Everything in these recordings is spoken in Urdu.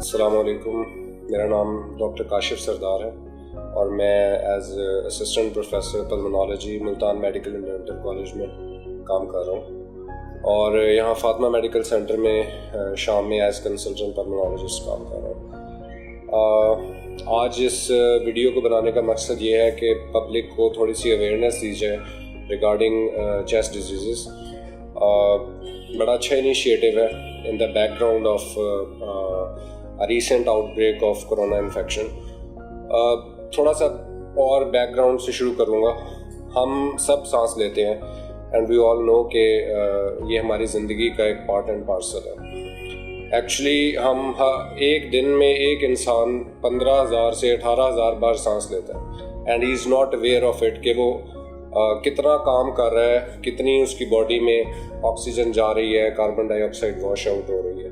السلام علیکم، میرا نام ڈاکٹر کاشف سردار ہے اور میں as assistant professor pulmonology Multan medical and dental college میں کام کر رہا ہوں اور یہاں فاطمہ میڈیکل سینٹر میں شام میں ایز کنسلٹنٹ پلمونالوجسٹ کام کر رہا ہوں۔ آج اس ویڈیو کو بنانے کا مقصد یہ ہے کہ پبلک کو تھوڑی سی اویئرنیس دی جائے ریگارڈنگ چیسٹ ڈیزیزز۔ بڑا اچھا انیشیٹو ہے in the background of recent outbreak of corona infection. تھوڑا سا اور بیک گراؤنڈ سے شروع کروں گا۔ ہم سب سانس لیتے ہیں اینڈ وی آل نو کہ یہ ہماری زندگی کا ایک پارٹ اینڈ پارسل ہے۔ ایکچولی ہم ایک دن میں ایک انسان 15,000 سے 18,000 بار سانس لیتا ہے and he is not aware of it کہ وہ کتنا کام کر رہا ہے، کتنی اس کی باڈی میں آکسیجن جا رہی ہے، کاربن ڈائی آکسائڈ واش آؤٹ ہو رہی ہے۔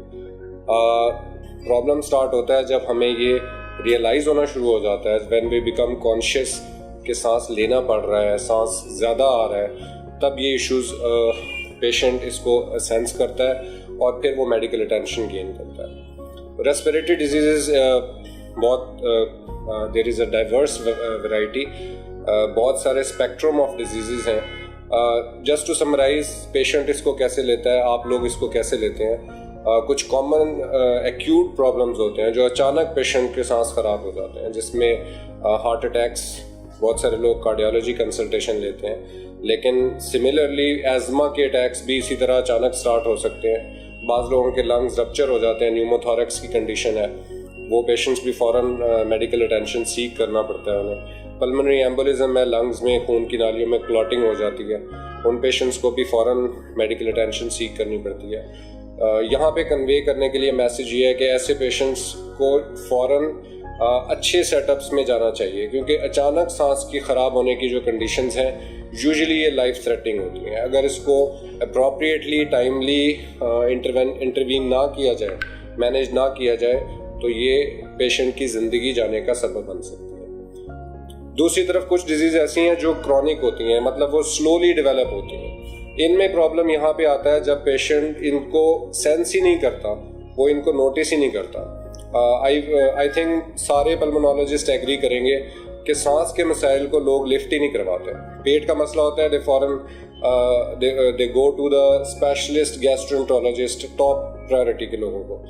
پرابلم سٹارٹ ہوتا ہے جب ہمیں یہ ریئلائز ہونا شروع ہو جاتا ہے، وین وی بیکم کانشیس کہ سانس لینا پڑ رہا ہے، سانس زیادہ آ رہا ہے، تب یہ ایشوز پیشنٹ اس کو سینس کرتا ہے اور پھر وہ میڈیکل اٹینشن گین کرتا ہے۔ ریسپیریٹری ڈیزیزز بہت دیر از اے ڈائیورس ویرائٹی، بہت سارے اسپیکٹرم آف ڈیزیزز ہیں۔ جسٹ ٹو سمرائز پیشنٹ اس کو کیسے لیتا ہے، آپ لوگ اس کو کیسے لیتے ہیں۔ کچھ کامن ایکیوٹ پرابلمز ہوتے ہیں جو اچانک پیشنٹ کے سانس خراب ہو جاتے ہیں، جس میں ہارٹ اٹیکس، بہت سارے لوگ کارڈیالوجی کنسلٹیشن لیتے ہیں، لیکن سملرلی ایزما کے اٹیکس بھی اسی طرح اچانک سٹارٹ ہو سکتے ہیں۔ بعض لوگوں کے لنگز رپچر ہو جاتے ہیں، نیوموتھوریکس کی کنڈیشن ہے، وہ پیشنٹس بھی فوراً میڈیکل اٹینشن سیک کرنا پڑتا ہے انہیں۔ پلمنری ایمبولزم ہے، لنگز میں خون کی نالیوں میں کلاٹنگ ہو جاتی ہے، ان پیشنٹس کو بھی فوراً میڈیکل اٹینشن سیک کرنی پڑتی ہے۔ یہاں پہ کنوے کرنے کے لیے میسیج یہ ہے کہ ایسے پیشنٹس کو فوراً اچھے سیٹ اپس میں جانا چاہیے، کیونکہ اچانک سانس کی خراب ہونے کی جو کنڈیشنز ہیں یوزلی یہ لائف تھریٹنگ ہوتی ہیں۔ اگر اس کو اپروپریٹلی ٹائملی انٹروین نہ کیا جائے، مینیج نہ کیا جائے، تو یہ پیشنٹ کی زندگی جانے کا سبب بن سکتی ہے۔ دوسری طرف کچھ ڈیزیز ایسی ہیں جو کرونک ہوتی ہیں، مطلب وہ سلولی ڈیولپ ہوتی ہیں۔ ان میں پرابلم یہاں پہ آتا ہے جب پیشنٹ ان کو سینس ہی نہیں کرتا، وہ ان کو نوٹس ہی نہیں کرتا۔ آئی تھنک سارے پلمونالوجسٹ ایگری کریں گے کہ سانس کے مسائل کو لوگ لفٹ ہی نہیں کرواتے۔ پیٹ کا مسئلہ ہوتا ہے، they go to the specialist gastroenterologist, top priority کے لوگوں کو۔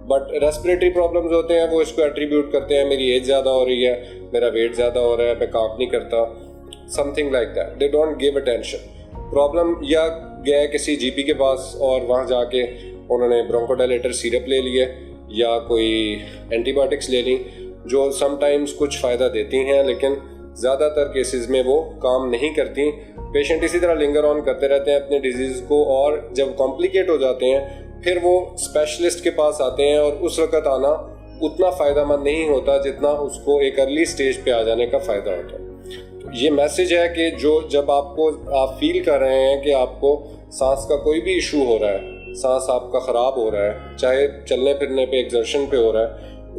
بٹ ریسپریٹری پرابلمز ہوتے ہیں، وہ اس کو ایٹریبیوٹ کرتے ہیں میری ایج زیادہ ہو رہی ہے، میرا ویٹ زیادہ ہو رہا ہے، میں کام نہیں کرتا، some thing like that. They don't give attention. Problem یا گئے کسی جی پی کے پاس اور وہاں جا کے انہوں نے برونکوڈائلیٹر سیرپ لے لیے یا کوئی اینٹی بایوٹکس لے لیں، جو سم ٹائمز کچھ فائدہ دیتی ہیں لیکن زیادہ تر کیسز میں وہ کام نہیں کرتی۔ پیشنٹ اسی طرح لنگر آن کرتے رہتے ہیں اپنے ڈیزیز کو، اور جب کمپلیکیٹ ہو جاتے ہیں پھر وہ اسپیشلسٹ کے پاس آتے ہیں، اور اس وقت آنا اتنا فائدہ مند نہیں ہوتا جتنا اس کو ایک ارلی سٹیج پہ آ جانے کا فائدہ ہوتا ہے۔ یہ میسیج ہے کہ جب آپ فیل کر رہے ہیں کہ آپ کو سانس کا کوئی بھی ایشو ہو رہا ہے، سانس آپ کا خراب ہو رہا ہے، چاہے چلنے پھرنے پہ ایگزرشن پہ ہو رہا ہے،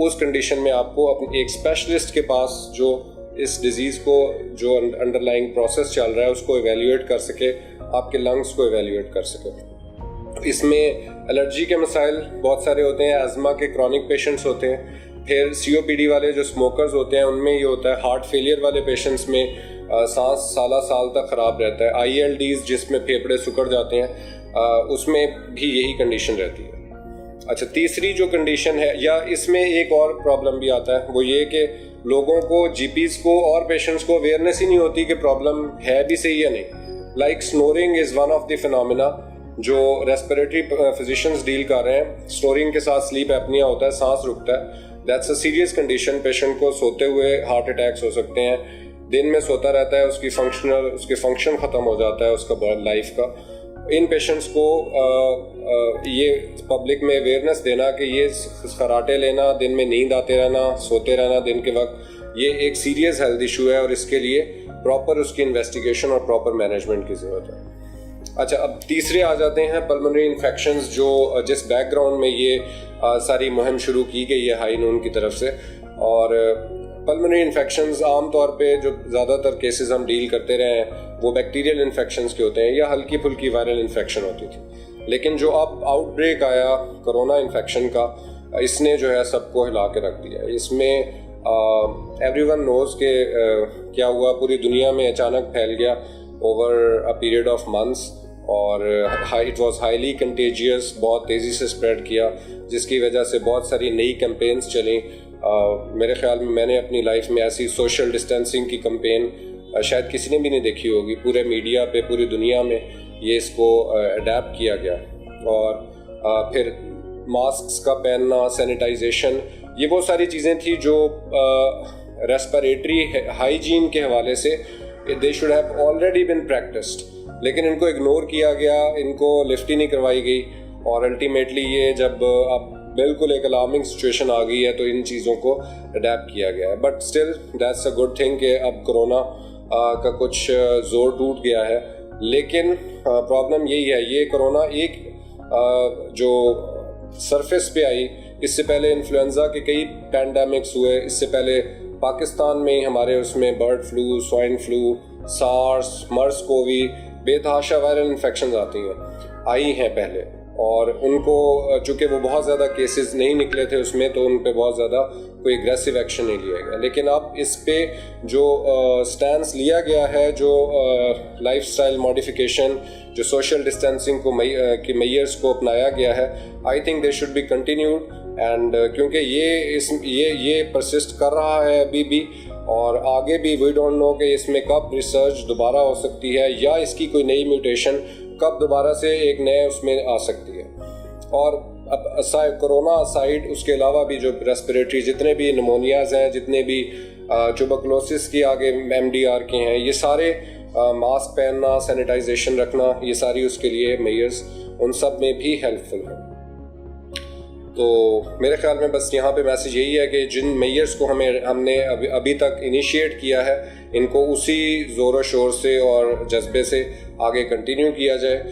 اس کنڈیشن میں آپ کو اپنے ایک اسپیشلسٹ کے پاس جو اس ڈیزیز کو جو انڈر لائنگ پروسیس چل رہا ہے اس کو ایویلیویٹ کر سکے، آپ کے لنگس کو ایویلیویٹ کر سکے۔ اس میں الرجی کے مسائل بہت سارے ہوتے ہیں، ایزما کے کرونک پیشنٹس ہوتے ہیں، پھر سی او پی ڈی والے جو اسموکرز ہوتے ہیں ان میں یہ ہوتا ہے، ہارٹ فیلئر والے پیشنٹس میں سانس سال تک خراب رہتا ہے، آئی ایل ڈیز جس میں پھیپھڑے سکڑ جاتے ہیں، اس میں بھی یہی کنڈیشن رہتی ہے۔ اچھا، تیسری جو کنڈیشن ہے، یا اس میں ایک اور پرابلم بھی آتا ہے، وہ یہ کہ لوگوں کو، جی پیز کو اور پیشنٹس کو اویئرنیس ہی نہیں ہوتی کہ پرابلم ہے بھی صحیح یا نہیں۔ Like snoring is one of the phenomena جو ریسپریٹری فزیشنز ڈیل کر رہے ہیں۔ سنورنگ کے ساتھ سلیپ ایپنیا ہوتا ہے، سانس رکتا ہے، that's a serious condition. Patient کو سوتے ہوئے ہارٹ اٹیکس ہو سکتے ہیں، دن میں سوتا رہتا ہے، اس کی فنکشن ختم ہو جاتا ہے اس کا لائف کا۔ ان پیشنٹس کو یہ پبلک میں اویئرنیس دینا کہ یہ خراٹے لینا، دن میں نیند آتے رہنا، سوتے رہنا دن کے وقت، یہ ایک سیریس ہیلتھ ایشو ہے اور اس کے لیے پراپر اس کی انویسٹیگیشن اور پراپر مینجمنٹ کی ضرورت ہے۔ اچھا، اب تیسرے آ جاتے ہیں پلمنری انفیکشنز، جو جس بیک گراؤنڈ میں یہ ساری مہم شروع کی گئی ہے ہائی نون کی طرف سے۔ اور پلمنری انفیکشنز عام طور پہ جو زیادہ تر کیسز ہم ڈیل کرتے رہے ہیں وہ بیکٹیریل انفیکشنز کے ہوتے ہیں یا ہلکی پھلکی وائرل انفیکشن ہوتی تھی، لیکن جو اب آؤٹ بریک آیا کرونا انفیکشن کا، اس نے جو ہے سب کو ہلا کے رکھ دیا. اس میں ایوری ون نوز کہ کیا ہوا پوری دنیا میں اچانک پھیل گیا over a period of months, اور اٹ واز ہائیلی کنٹیجیس, بہت تیزی سے اسپریڈ کیا, جس کی وجہ سے بہت ساری نئی کیمپینس چلیں. میرے خیال میں نے اپنی لائف میں ایسی سوشل ڈسٹینسنگ کی کمپین شاید کسی نے بھی نہیں دیکھی ہوگی. پورے میڈیا پہ پوری دنیا میں یہ اس کو اڈیپٹ کیا گیا. اور پھر ماسکس کا پہننا, سینیٹائزیشن, یہ وہ ساری چیزیں تھیں جو ریسپریٹری ہائیجین کے حوالے سے they should have already been practised, لیکن ان کو اگنور کیا گیا, ان کو لفٹ ہی نہیں کروائی گئی. اور الٹیمیٹلی یہ جب اب بالکل ایک الارمنگ سچویشن آ گئی ہے تو ان چیزوں کو اڈیپٹ کیا گیا ہے. But still that's a good thing کہ اب کرونا کا کچھ زور ٹوٹ گیا ہے. لیکن پرابلم یہی ہے, یہ کرونا ایک جو سرفیس پہ آئی, اس سے پہلے انفلوئنزا کے کئی پینڈیمکس ہوئے, اس سے پہلے پاکستان میں ہمارے اس میں برڈ فلو, سوائن فلو, سارس, مرس کووی, بے تحاشا وائرل انفیکشنز آئی ہیں پہلے, اور ان کو چونکہ وہ بہت زیادہ کیسز نہیں نکلے تھے اس میں, تو ان پہ بہت زیادہ کوئی اگریسو ایکشن نہیں لیا گیا. لیکن اب اس پہ جو سٹینس لیا گیا ہے, جو لائف سٹائل ماڈیفیکیشن, جو سوشل ڈسٹینسنگ کی میئرس کو اپنایا گیا ہے, I think they should be continued. And کیونکہ یہ پرسسٹ کر رہا ہے ابھی بھی, اور آگے بھی وی ڈونٹ نو کہ اس میں کب ریسرچ دوبارہ ہو سکتی ہے, یا اس کی کوئی نئی میوٹیشن کب دوبارہ سے ایک نئے اس میں آ سکتی ہے. اور اب کرونا سائڈ اس کے علاوہ بھی جو ریسپریٹری جتنے بھی نمونیاز ہیں, جتنے بھی ٹیوبرکلوسس کی آگے MDR کے ہیں, یہ سارے ماسک پہننا, سینیٹائزیشن رکھنا, یہ ساری اس کے لیے میئرز ان سب میں بھی ہیلپ فل ہیں. تو میرے خیال میں بس یہاں پہ میسیج یہی ہے کہ جن میئرس کو ہم نے ابھی تک انیشیٹ کیا ہے, ان کو اسی زور و شور سے اور جذبے سے آگے کنٹینیو کیا جائے.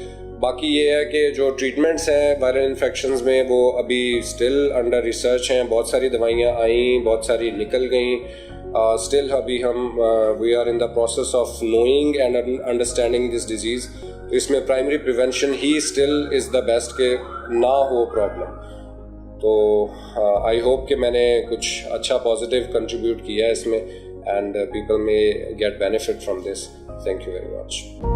باقی یہ ہے کہ جو ٹریٹمنٹس ہیں وائرل انفیکشنز میں, وہ ابھی اسٹل انڈر ریسرچ ہیں. بہت ساری دوائیاں آئیں, بہت ساری نکل گئیں. اسٹل ابھی ہم we are in the process of knowing and understanding this disease. تو اس میں پرائمری پریونشن ہی اسٹل از دا بیسٹ کہ نہ ہو پرابلم. تو آئی ہوپ کہ میں نے کچھ اچھا پازیٹیو کنٹریبیوٹ کیا ہے اس میں, and people may get benefit from this. Thank you very much.